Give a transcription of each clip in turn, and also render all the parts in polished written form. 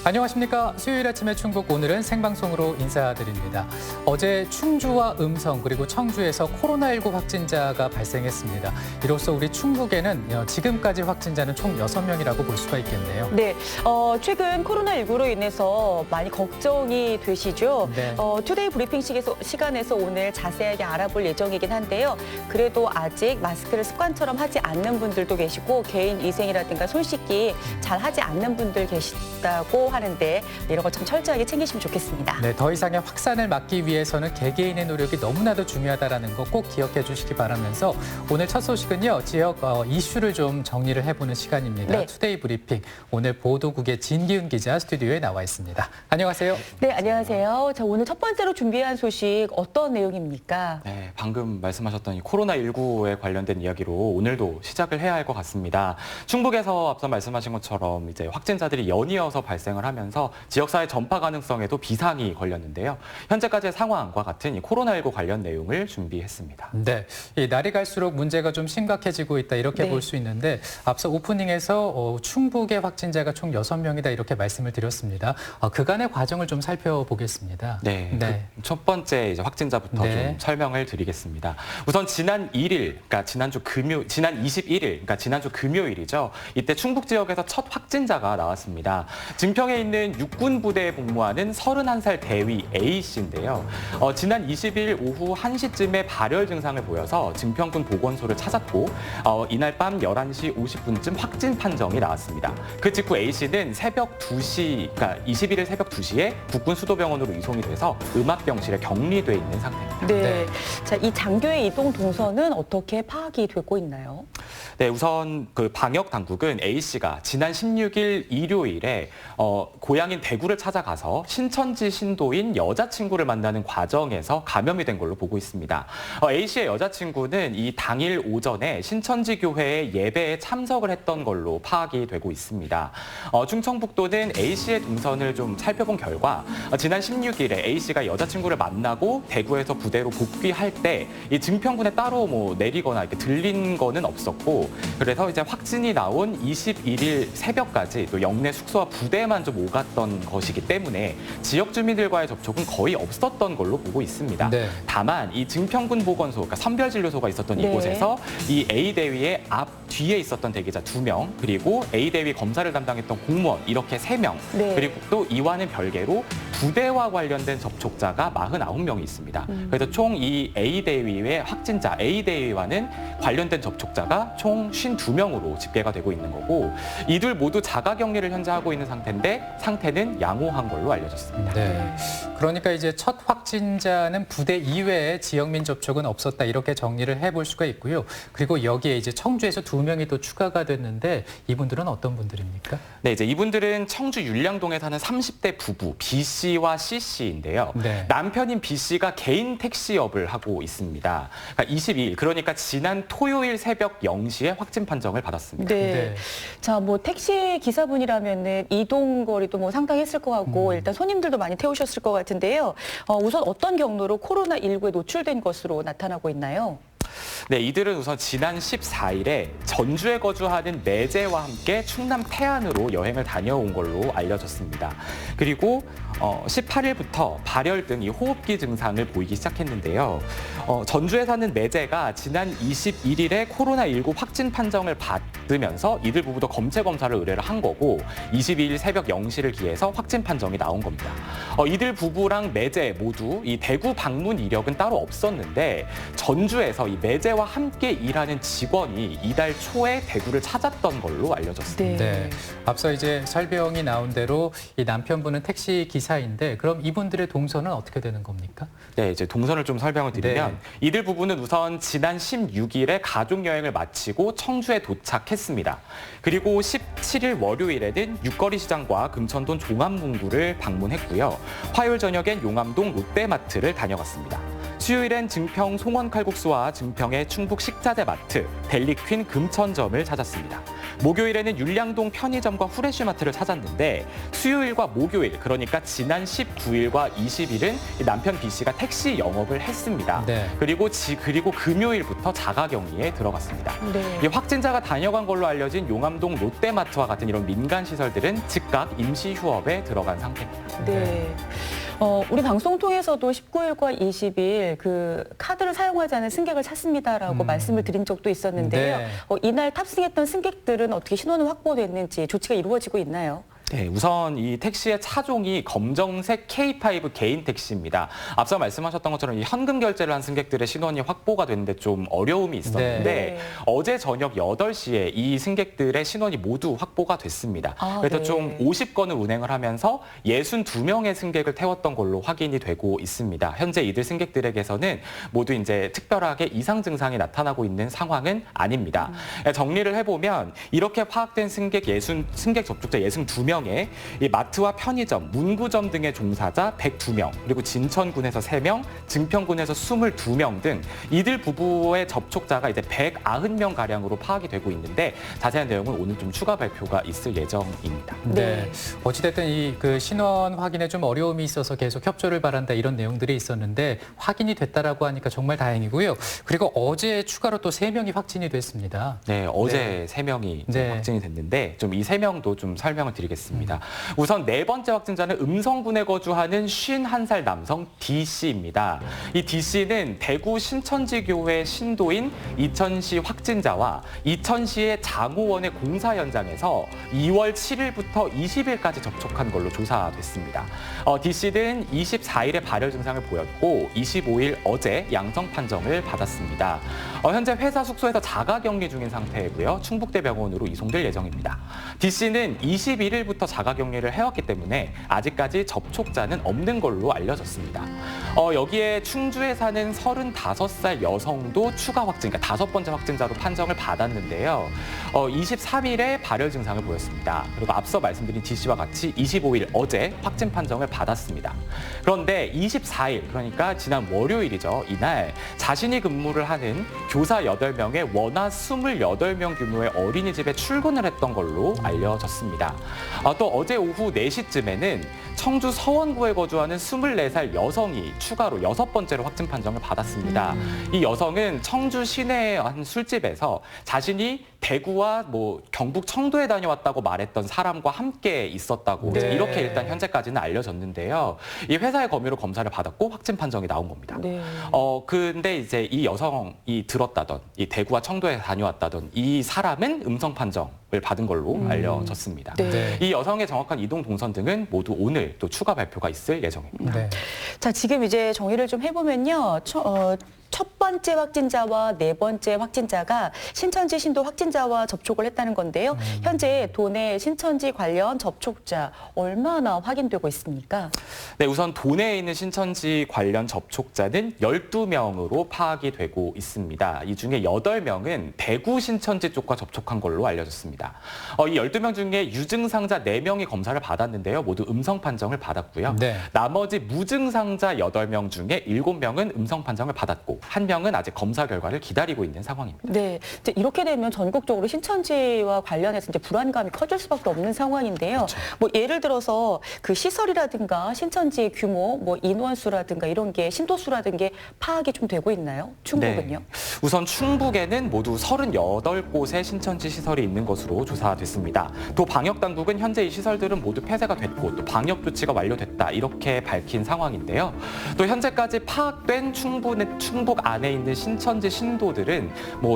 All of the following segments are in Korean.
안녕하십니까. 수요일 아침의 충북, 오늘은 생방송으로 인사드립니다. 어제 충주와 음성 그리고 청주에서 코로나19 확진자가 발생했습니다. 이로써 우리 충북에는 지금까지 확진자는 총 6명이라고 볼 수가 있겠네요. 네, 최근 코로나19로 인해서 많이 걱정이 되시죠? 네. 투데이 브리핑 시간에서 오늘 자세하게 알아볼 예정이긴 한데요. 그래도 아직 마스크를 습관처럼 하지 않는 분들도 계시고 개인 위생이라든가 손 씻기 잘 하지 않는 분들 계시다고 하는데 이런 거 참 철저하게 챙기시면 좋겠습니다. 네, 더 이상의 확산을 막기 위해서는 개개인의 노력이 너무나도 중요하다는 거 꼭 기억해 주시기 바라면서 오늘 첫 소식은요. 지역 이슈를 좀 정리를 해보는 시간입니다. 네. 투데이 브리핑. 오늘 보도국의 진기훈 기자 스튜디오에 나와 있습니다. 안녕하세요. 네, 안녕하세요. 자, 오늘 첫 번째로 준비한 소식 어떤 내용입니까? 네, 방금 말씀하셨던 이 코로나19에 관련된 이야기로 오늘도 시작을 해야 할 것 같습니다. 충북에서 앞서 말씀하신 것처럼 이제 확진자들이 연이어서 발생을 하면서 지역사회 전파 가능성에도 비상이 걸렸는데요. 현재까지의 상황과 같은 이 코로나19 관련 내용을 준비했습니다. 네, 이 날이 갈수록 문제가 좀 심각해지고 있다 이렇게 네. 볼 수 있는데 앞서 오프닝에서 충북의 확진자가 총 6명이다 이렇게 말씀을 드렸습니다. 그간의 과정을 좀 살펴보겠습니다. 네, 그 첫 번째 이제 확진자부터 네. 좀 설명을 드리겠습니다. 우선 지난 1일, 그러니까 지난 21일, 그러니까 지난주 금요일이죠. 이때 충북 지역에서 첫 확진자가 나왔습니다. 증평에 있는 육군 부대에 복무하는 31살 대위 A 씨인데요. 지난 20일 오후 1시쯤에 발열 증상을 보여서 증평군 보건소를 찾았고 이날 밤 11시 50분쯤 확진 판정이 나왔습니다. 그 직후 A 씨는 새벽 2시, 그러니까 21일 새벽 2시에 국군 수도병원으로 이송이 돼서 음압병실에 격리돼 있는 상태입니다. 네. 자, 이 장교의 이동 동선은 어떻게 파악이 되고 있나요? 네, 우선 그 방역 당국은 A 씨가 지난 16일 일요일에 고향인 대구를 찾아가서 신천지 신도인 여자친구를 만나는 과정에서 감염이 된 걸로 보고 있습니다. A 씨의 여자친구는 이 당일 오전에 신천지 교회의 예배에 참석을 했던 걸로 파악이 되고 있습니다. 충청북도는 A 씨의 동선을 좀 살펴본 결과 지난 16일에 A 씨가 여자친구를 만나고 대구에서 부대로 복귀할 때 이 증평군에 따로 뭐 내리거나 이렇게 들린 거는 없었고 그래서 이제 확진이 나온 21일 새벽까지 또 영내 숙소와 부대만 좀 오갔던 것이기 때문에 지역 주민들과의 접촉은 거의 없었던 걸로 보고 있습니다. 네. 다만 이 증평군 보건소, 그러니까 선별진료소가 있었던 네. 이곳에서 이 A 대위의 뒤에 있었던 대기자 2명, 그리고 A 대위 검사를 담당했던 공무원 이렇게 3명, 네. 그리고 또 이와는 별개로 부대와 관련된 접촉자가 49명이 있습니다. 그래서 총 이 A 대위의 확진자, A 대위와는 관련된 접촉자가 총 52명으로 집계가 되고 있는 거고 이들 모두 자가격리를 현재 하고 있는 상태인데 상태는 양호한 걸로 알려졌습니다. 네. 그러니까 이제 첫 확진자는 부대 이외에 지역민 접촉은 없었다 이렇게 정리를 해볼 수가 있고요. 그리고 여기에 이제 청주에서 2명이 또 추가가 됐는데 이분들은 어떤 분들입니까? 네, 이제 이분들은 청주 율량동에 사는 30대 부부 B 씨와 C 씨인데요. 네. 남편인 B 씨가 개인 택시업을 하고 있습니다. 그러니까 22일, 그러니까 지난 토요일 새벽 0시에 확진 판정을 받았습니다. 네. 네. 자, 뭐 택시 기사분이라면은 이동 거리도 뭐 상당히 했을 것 같고 일단 손님들도 많이 태우셨을 것 같은데요. 우선 어떤 경로로 코로나19에 노출된 것으로 나타나고 있나요? 네, 이들은 우선 지난 14일에 전주에 거주하는 내재와 함께 충남 태안으로 여행을 다녀온 걸로 알려졌습니다. 그리고 18일부터 발열 등 이 호흡기 증상을 보이기 시작했는데요. 전주에 사는 내재가 지난 21일에 코로나19 확진 판정을 받으면서 이들 부부도 검체 검사를 의뢰를 한 거고 22일 새벽 0시를 기해서 확진 판정이 나온 겁니다. 이들 부부랑 내재 모두 이 대구 방문 이력은 따로 없었는데 전주에서 이 내재와 함께 일하는 직원이 이달 초에 대구를 찾았던 걸로 알려졌습니다. 네. 네. 앞서 이제 설명이 나온 대로 이 남편분은 택시 기사인데 그럼 이분들의 동선은 어떻게 되는 겁니까? 네, 이제 동선을 좀 설명을 드리면 네. 이들 부부는 우선 지난 16일에 가족 여행을 마치고 청주에 도착했습니다. 그리고 17일 월요일에는 육거리 시장과 금천동 종합문구를 방문했고요. 화요일 저녁엔 용암동 롯데마트를 다녀갔습니다. 수요일엔 증평 송원칼국수와 증평의 충북 식자재 마트, 델리퀸 금천점을 찾았습니다. 목요일에는 율량동 편의점과 후레쉬마트를 찾았는데 수요일과 목요일, 그러니까 지난 19일과 20일은 남편 B 씨가 택시 영업을 했습니다. 네. 그리고 금요일부터 자가격리에 들어갔습니다. 네. 이 확진자가 다녀간 걸로 알려진 용암동 롯데마트와 같은 이런 민간 시설들은 즉각 임시 휴업에 들어간 상태입니다. 네. 우리 방송 통해서도 19일과 20일 그 카드를 사용하지 않은 승객을 찾습니다라고 말씀을 드린 적도 있었는데요. 네. 이날 탑승했던 승객들은 어떻게 신원은 확보됐는지 조치가 이루어지고 있나요? 네, 우선 이 택시의 차종이 검정색 K5 개인 택시입니다. 앞서 말씀하셨던 것처럼 이 현금 결제를 한 승객들의 신원이 확보가 되는데 좀 어려움이 있었는데 네. 어제 저녁 8시에 이 승객들의 신원이 모두 확보가 됐습니다. 그래서 네. 총 50건을 운행을 하면서 62명의 승객을 태웠던 걸로 확인이 되고 있습니다. 현재 이들 승객들에게서는 모두 이제 특별하게 이상 증상이 나타나고 있는 상황은 아닙니다. 정리를 해보면 이렇게 파악된 승객 접촉자 62명 이 마트와 편의점, 문구점 등의 종사자 102명, 그리고 진천군에서 3명, 증평군에서 22명 등 이들 부부의 접촉자가 이제 190명 가량으로 파악이 되고 있는데 자세한 내용은 오늘 좀 추가 발표가 있을 예정입니다. 네. 어찌됐든 이 그 신원 확인에 좀 어려움이 있어서 계속 협조를 바란다 이런 내용들이 있었는데 확인이 됐다라고 하니까 정말 다행이고요. 그리고 어제 추가로 또 3명이 확진이 됐습니다. 네, 어제 3명이 네. 확진이 됐는데 좀 이 3명도 좀 설명을 드리겠습니다. 우선 네 번째 확진자는 음성군에 거주하는 51살 남성 D 씨입니다. 이 D 씨는 대구 신천지 교회 신도인 이천시 확진자와 이천시의 장호원의 공사 현장에서 2월 7일부터 20일까지 접촉한 걸로 조사됐습니다. D 씨는 24일에 발열 증상을 보였고 25일 어제 양성 판정을 받았습니다. 현재 회사 숙소에서 자가격리 중인 상태이고요. 충북대병원으로 이송될 예정입니다. D 씨는 21일부터 자가격리를 해왔기 때문에 아직까지 접촉자는 없는 걸로 알려졌습니다. 여기에 충주에 사는 35살 여성도 추가 확진, 그러니까 5번째 확진자로 판정을 받았는데요. 23일에 발열 증상을 보였습니다. 그리고 앞서 말씀드린 D 씨와 같이 25일 어제 확진 판정을 받았습니다. 그런데 24일, 그러니까 지난 월요일이죠. 이날 자신이 근무를 하는 교사 8명의 원화 28명 규모의 어린이집에 출근을 했던 걸로 알려졌습니다. 또 어제 오후 4시쯤에는 청주 서원구에 거주하는 24살 여성이 추가로 6번째로 확진 판정을 받았습니다. 이 여성은 청주 시내의 한 술집에서 자신이 대구와 경북 청도에 다녀왔다고 말했던 사람과 함께 있었다고 네. 이렇게 일단 현재까지는 알려졌는데요. 이 회사의 검유로 검사를 받았고 확진 판정이 나온 겁니다. 네. 근데 이제 이 여성이 들었다던 이 대구와 청도에 다녀왔다던 이 사람은 음성 판정을 받은 걸로 알려졌습니다. 네. 이 여성의 정확한 이동 동선 등은 모두 오늘 또 추가 발표가 있을 예정입니다. 네. 자, 지금 이제 정리를 좀 해보면요. 첫 번째 확진자와 네 번째 확진자가 신천지 신도 확진자와 접촉을 했다는 건데요. 현재 도내 신천지 관련 접촉자 얼마나 확인되고 있습니까? 네, 우선 도내에 있는 신천지 관련 접촉자는 12명으로 파악이 되고 있습니다. 이 중에 8명은 대구 신천지 쪽과 접촉한 걸로 알려졌습니다. 이 12명 중에 유증상자 4명이 검사를 받았는데요. 모두 음성 판정을 받았고요. 네. 나머지 무증상자 8명 중에 7명은 음성 판정을 받았고 1명은 아직 검사 결과를 기다리고 있는 상황입니다. 네, 이제 이렇게 되면 전국적으로 신천지와 관련해서 이제 불안감이 커질 수밖에 없는 상황인데요. 그렇죠. 예를 들어서 그 시설이라든가 신천지 규모, 인원수라든가 이런 게 신도수라든가 파악이 좀 되고 있나요? 충북은요? 네. 우선 충북에는 모두 38곳의 신천지 시설이 있는 것으로 조사됐습니다. 도 방역당국은 현재 이 시설들은 모두 폐쇄가 됐고 또 방역 조치가 완료됐다 이렇게 밝힌 상황인데요. 또 현재까지 파악된 충북 안에 있는 신천지 신도들은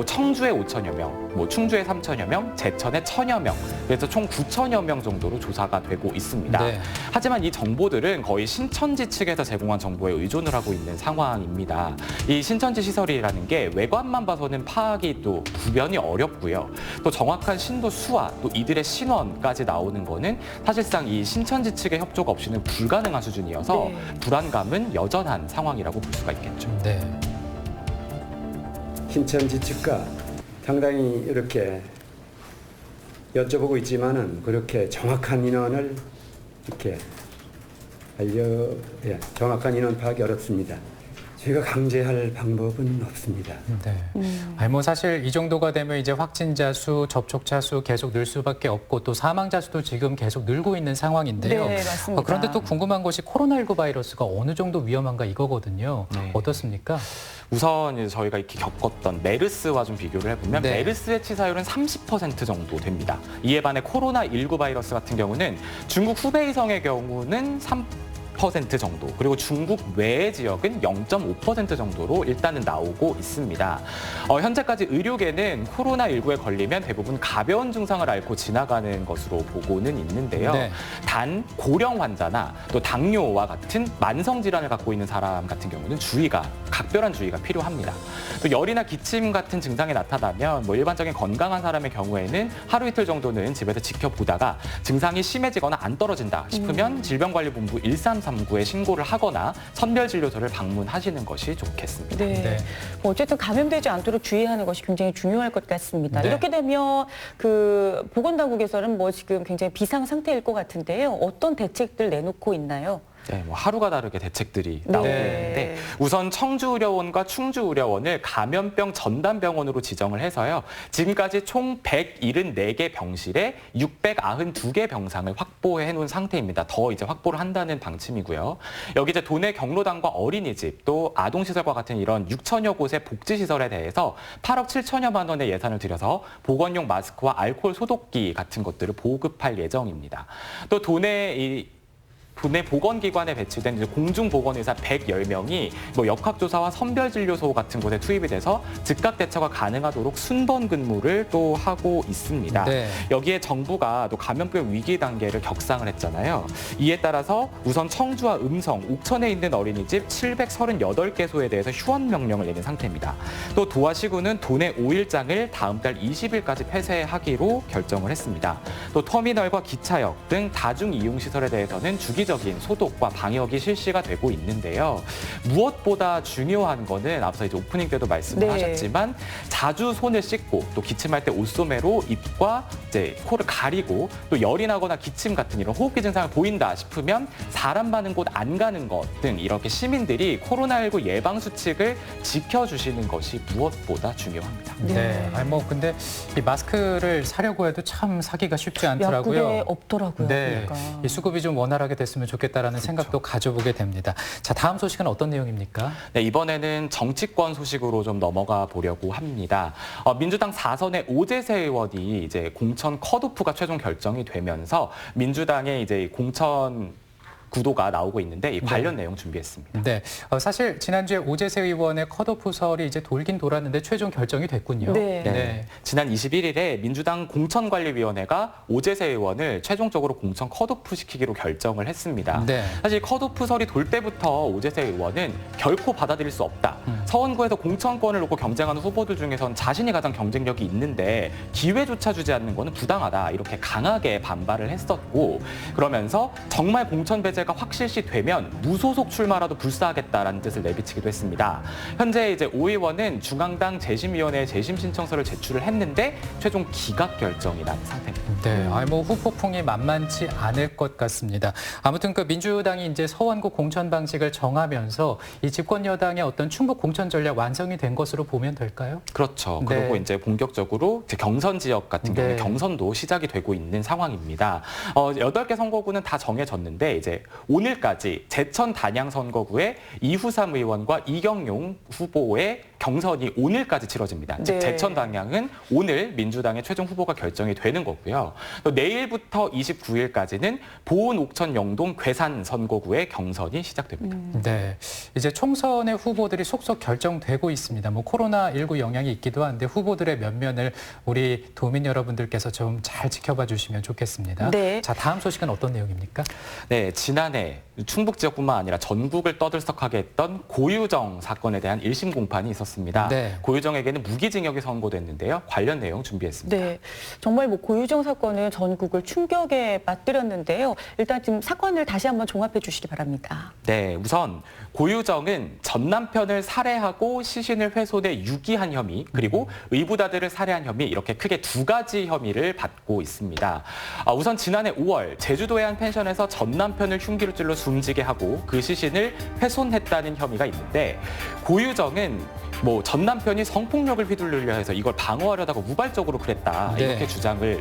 청주에 5천여 명, 충주에 3천여 명, 제천에 1,000여 명, 그래서 총 9천여 명 정도로 조사가 되고 있습니다. 네. 하지만 이 정보들은 거의 신천지 측에서 제공한 정보에 의존을 하고 있는 상황입니다. 이 신천지 시설이라는 게 외관만 봐서는 파악이 또 구별이 어렵고요. 또 정확한 신도 수와 또 이들의 신원까지 나오는 거는 사실상 이 신천지 측의 협조가 없이는 불가능한 수준이어서 네. 불안감은 여전한 상황이라고 볼 수가 있겠죠. 네. 신천지 측과 상당히 이렇게 여쭤보고 있지만은 그렇게 정확한 인원을 이렇게 정확한 인원 파악이 어렵습니다. 제가 강제할 방법은 없습니다. 네. 아니 뭐 사실 이 정도가 되면 이제 확진자 수, 접촉자 수 계속 늘 수밖에 없고 또 사망자 수도 지금 계속 늘고 있는 상황인데요. 네, 맞습니다. 그런데 또 궁금한 것이 코로나19 바이러스가 어느 정도 위험한가 이거거든요. 네. 어떻습니까? 우선 이제 저희가 이렇게 겪었던 메르스와 좀 비교를 해보면 네. 메르스의 치사율은 30% 정도 됩니다. 이에 반해 코로나19 바이러스 같은 경우는 중국 후베이성의 경우는 3% 정도, 그리고 중국 외의 지역은 0.5% 정도로 일단은 나오고 있습니다. 현재까지 의료계는 코로나19에 걸리면 대부분 가벼운 증상을 앓고 지나가는 것으로 보고는 있는데요. 네. 단 고령 환자나 또 당뇨와 같은 만성 질환을 갖고 있는 사람 같은 경우는 각별한 주의가 필요합니다. 또 열이나 기침 같은 증상이 나타나면 뭐 일반적인 건강한 사람의 경우에는 하루 이틀 정도는 집에서 지켜보다가 증상이 심해지거나 안 떨어진다 싶으면 질병관리본부 1339에 신고를 하거나 선별진료소를 방문하시는 것이 좋겠습니다. 네. 네. 뭐 어쨌든 감염되지 않도록 주의하는 것이 굉장히 중요할 것 같습니다. 네. 이렇게 되면 그 보건당국에서는 뭐 지금 굉장히 비상 상태일 것 같은데요. 어떤 대책들 내놓고 있나요? 네, 뭐 하루가 다르게 대책들이 네. 나오고 있는데 우선 청주의료원과 충주의료원을 감염병 전담병원으로 지정을 해서요. 지금까지 총 174개 병실에 692개 병상을 확보해 놓은 상태입니다. 더 이제 확보를 한다는 방침이고요. 여기 이제 도내 경로당과 어린이집 또 아동시설과 같은 이런 6천여 곳의 복지시설에 대해서 8억 7천여만 원의 예산을 들여서 보건용 마스크와 알코올 소독기 같은 것들을 보급할 예정입니다. 또 도내 보건기관에 배치된 공중보건의사 110명이 뭐 역학조사와 선별진료소 같은 곳에 투입이 돼서 즉각 대처가 가능하도록 순번 근무를 또 하고 있습니다. 네. 여기에 정부가 또 감염병 위기 단계를 격상을 했잖아요. 이에 따라서 우선 청주와 음성, 옥천에 있는 어린이집 738개소에 대해서 휴원 명령을 내린 상태입니다. 또 도하시구는 도내 5일장을 다음 달 20일까지 폐쇄하기로 결정을 했습니다. 또 터미널과 기차역 등 다중이용시설에 대해서는 주기적인 소독과 방역이 실시가 되고 있는데요. 무엇보다 중요한 거는 앞서 이제 오프닝 때도 말씀을 네. 하셨지만 자주 손을 씻고 또 기침할 때 옷소매로 입과 이제 코를 가리고 또 열이 나거나 기침 같은 이런 호흡기 증상을 보인다 싶으면 사람 많은 곳 안 가는 것 등 이렇게 시민들이 코로나19 예방 수칙을 지켜주시는 것이 무엇보다 중요합니다. 네. 아니 뭐 근데 이 마스크를 사려고 해도 참 사기가 쉽지 않더라고요. 약국에 없더라고요. 네, 그러니까. 이 수급이 좀 원활하게 됐으면 좋겠다라는 생각도 가져보게 됩니다. 자, 다음 소식은 어떤 내용입니까? 네, 이번에는 정치권 소식으로 좀 넘어가 보려고 합니다. 민주당 4선의 오재세 의원이 이제 공천 컷오프가 최종 결정이 되면서 민주당의 이제 공천 구도가 나오고 있는데 이 관련 내용 준비했습니다. 네, 사실 지난주에 오재세 의원의 컷오프설이 이제 돌긴 돌았는데 최종 결정이 됐군요. 네. 네. 지난 21일에 민주당 공천관리위원회가 오재세 의원을 최종적으로 공천 컷오프 시키기로 결정을 했습니다. 네. 사실 컷오프설이 돌 때부터 오재세 의원은 결코 받아들일 수 없다. 서원구에서 공천권을 놓고 경쟁하는 후보들 중에선 자신이 가장 경쟁력이 있는데 기회조차 주지 않는 것은 부당하다. 이렇게 강하게 반발을 했었고 그러면서 정말 공천 배제가 확실시 되면 무소속 출마라도 불사하겠다라는 뜻을 내비치기도 했습니다. 현재 이제 오 의원은 중앙당 재심위원회에 재심 신청서를 제출을 했는데 최종 기각 결정이 난 상태입니다. 네, 아니 뭐 후폭풍이 만만치 않을 것 같습니다. 아무튼 그 민주당이 이제 서원구 공천 방식을 정하면서 이 집권 여당의 어떤 충북 공천 전략 완성이 된 것으로 보면 될까요? 그렇죠. 네. 그리고 이제 본격적으로 이제 경선 지역 같은 경우 네. 경선도 시작이 되고 있는 상황입니다. 8개 선거구는 다 정해졌는데 이제 오늘까지 제천 단양 선거구의 이후삼 의원과 이경용 후보의 경선이 오늘까지 치러집니다. 즉 네. 제천 단양은 오늘 민주당의 최종 후보가 결정이 되는 거고요. 또 내일부터 29일까지는 보은 옥천 영동 괴산 선거구의 경선이 시작됩니다. 네, 이제 총선의 후보들이 속속 결정되고 있습니다. 뭐 코로나19 영향이 있기도 한데 후보들의 면면을 우리 도민 여러분들께서 좀 잘 지켜봐 주시면 좋겠습니다. 네. 자, 다음 소식은 어떤 내용입니까? 네, 지난해 충북 지역뿐만 아니라 전국을 떠들썩하게 했던 고유정 사건에 대한 1심 공판이 있었습니다. 네. 고유정에게는 무기징역이 선고됐는데요. 관련 내용 준비했습니다. 네, 정말 뭐 고유정 사건은 전국을 충격에 맞들었는데요. 일단 지금 사건을 다시 한번 종합해 주시기 바랍니다. 네, 우선 고유정은 전 남편을 살해하고 시신을 훼손해 유기한 혐의 그리고 의붓아들을 살해한 혐의 이렇게 크게 두 가지 혐의를 받고 있습니다. 우선 지난해 5월 제주도의 한 펜션에서 전 남편을 흉기로 찔러 숨지게 하고 그 시신을 훼손했다는 혐의가 있는데 고유정은 뭐 전 남편이 성폭력을 휘둘르려 해서 이걸 방어하려다가 우발적으로 그랬다 네. 이렇게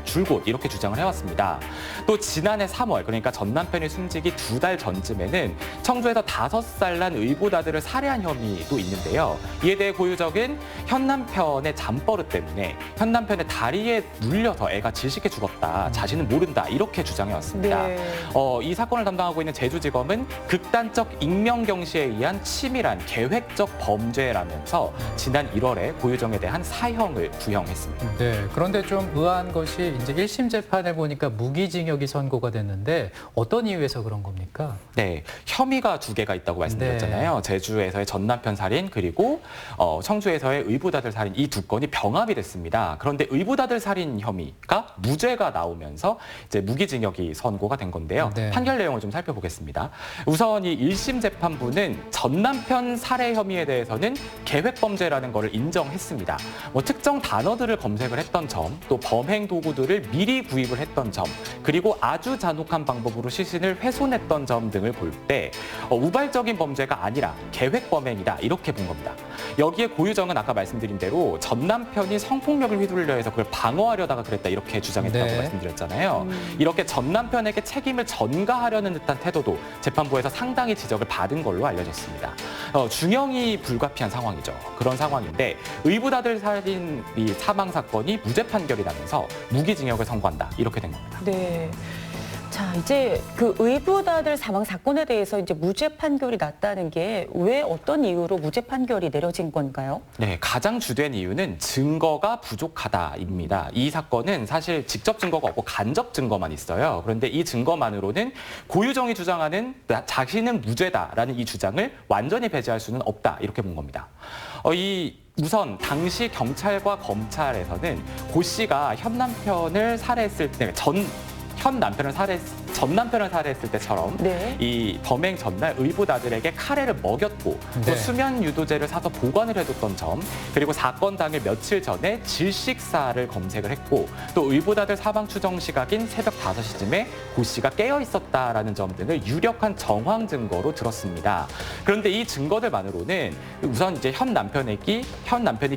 줄곧 이렇게 주장을 해왔습니다. 또 지난해 3월 그러니까 전 남편이 숨지기 2달 전쯤에는 청주에서 5살 난 의붓아들을 살해한 혐의도 있는데요. 이에 대해 고유정은 현 남편의 잠버릇 때문에 현 남편의 다리에 눌려서 애가 질식해 죽었다. 자신은 모른다 이렇게 주장해왔습니다. 네. 이 사건을 담당하고 있는 제주지검은 극단적 익명경시에 의한 치밀한 계획적 범죄라면서 지난 1월에 고유정에 대한 사형을 구형했습니다. 네, 그런데 좀 의아한 것이 이제 1심 재판을 보니까 무기징역이 선고가 됐는데 어떤 이유에서 그런 겁니까? 네, 혐의가 2개가 있다고 말씀드렸잖아요. 제주에서의 전 남편 살인 그리고 청주에서의 의붓아들 살인 이 2건이 병합이 됐습니다. 그런데 의붓아들 살인 혐의가 무죄가 나오면서 이제 무기징역이 선고가 된 건데요. 네. 판결 내용을 좀 살펴보겠습니다. 우선 이 1심 재판부는 전 남편 살해 혐의에 대해서는 계획범죄라는 것을 인정했습니다. 뭐 특정 단어들을 검색을 했던 점, 또 범행 도구들을 미리 구입을 했던 점, 그리고 아주 잔혹한 방법으로 시신을 훼손했던 점 등을 볼 때 우발적인 범죄가 아니라 계획 범행이다 이렇게 본 겁니다. 여기에 고유정은 아까 말씀드린 대로 전 남편이 성폭력을 휘둘려 해서 그걸 방어하려다가 그랬다 이렇게 주장했다고 네. 말씀드렸잖아요. 이렇게 전 남편에게 책임을 전가하려는 듯한 태도도 재판부에서 상당히 지적을 받은 걸로 알려졌습니다. 중형이 불가피한 상황이죠. 그런 상황인데 의붓아들 살인 이 사망 사건이 무죄 판결이 나면서 무기징역을 선고한다 이렇게 된 겁니다. 네. 자, 이제 그 의붓아들 사망 사건에 대해서 이제 무죄 판결이 났다는 게 왜 어떤 이유로 무죄 판결이 내려진 건가요? 네, 가장 주된 이유는 증거가 부족하다입니다. 이 사건은 사실 직접 증거가 없고 간접 증거만 있어요. 그런데 이 증거만으로는 고유정이 주장하는 자신은 무죄다라는 이 주장을 완전히 배제할 수는 없다 이렇게 본 겁니다. 우선 당시 경찰과 검찰에서는 고 씨가 현 남편을 살해했을 때 전 남편을 살해했을 때처럼 네. 이 범행 전날 의붓아들에게 카레를 먹였고 네. 또 수면 유도제를 사서 보관을 해뒀던 점 그리고 사건 당일 며칠 전에 질식사를 검색을 했고 또 의붓아들 사망 추정 시각인 새벽 5시쯤에 고 씨가 깨어 있었다라는 점 등을 유력한 정황 증거로 들었습니다. 그런데 이 증거들만으로는 우선 이제 현 남편이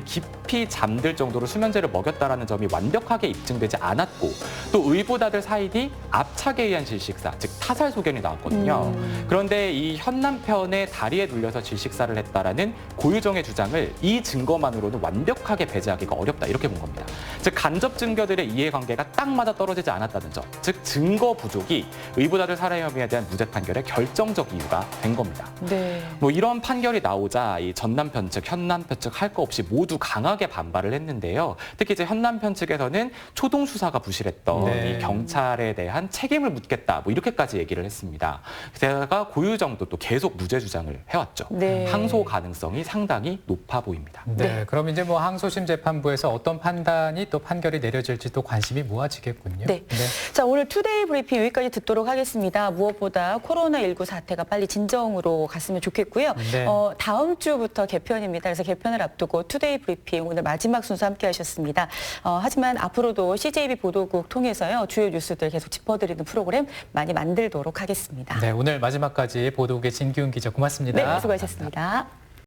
깊이 잠들 정도로 수면제를 먹였다라는 점이 완벽하게 입증되지 않았고 또 의붓아들 사인이 압착에 의한 질식사, 즉 타살 소견이 나왔거든요. 그런데 이 현 남편의 다리에 눌려서 질식사를 했다라는 고유정의 주장을 이 증거만으로는 완벽하게 배제하기가 어렵다 이렇게 본 겁니다. 즉 간접 증거들의 이해관계가 딱 맞아 떨어지지 않았다는 점, 즉 증거 부족이 의붓아들 살해 혐의에 대한 무죄 판결의 결정적 이유가 된 겁니다. 네. 뭐 이런 판결이 나오자 이 전 남편 측, 현 남편 측 할 거 없이 모두 강하게 반발을 했는데요. 특히 이제 현 남편 측에서는 초동 수사가 부실했던 네. 이 경찰에 대한 책임을 묻겠다, 뭐 이렇게까지 얘기를 했습니다. 게다가 고유정도 또 계속 무죄 주장을 해왔죠. 네. 항소 가능성이 상당히 높아 보입니다. 네, 그럼 이제 뭐 항소심 재판부에서 어떤 판단이 또 판결이 내려질지 또 관심이 모아지겠군요. 네. 자, 오늘 투데이 브리핑 여기까지 듣도록 하겠습니다. 무엇보다 코로나19 사태가 빨리 진정으로 갔으면 좋겠고요. 네. 다음 주부터 개편입니다. 그래서 개편을 앞두고 투데이 브리핑 오늘 마지막 순서 함께 하셨습니다. 하지만 앞으로도 CJB 보도국 통해서요. 주요 뉴스들 계속 짚어드리는 프로그램 많이 만들도록 하겠습니다. 네, 오늘 마지막까지 보도국의 진기훈 기자 고맙습니다. 네, 수고하셨습니다.